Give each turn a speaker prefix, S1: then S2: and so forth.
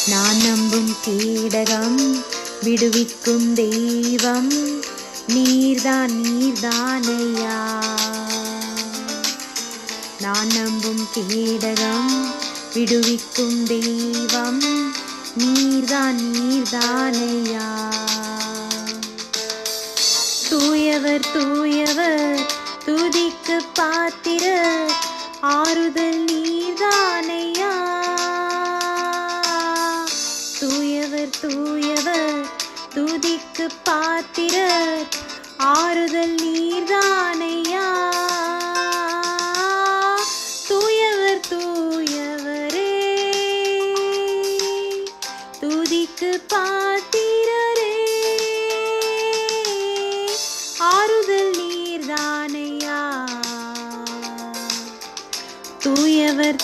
S1: நான் நம்பும் கீடகம் விடுவிக்கும் தெய்வம் நீர்தான் நீர்தானையா. நான் நம்பும் கீடகம் விடுவிக்கும் தெய்வம் நீர்தான் நீர்தானையா. தூயவர் தூயவர் துதிக்கு பாத்திரர் ஆறுதல் நீர்தானையா. தூயவர் தூயவர் துதிக்கு பாத்திரர் ஆறுதல் நீர்தானையா. தூயவர் தூயவரே துதிக்கு பாத்திரரே ஆறுதல் நீர்தானையா. தூயவர்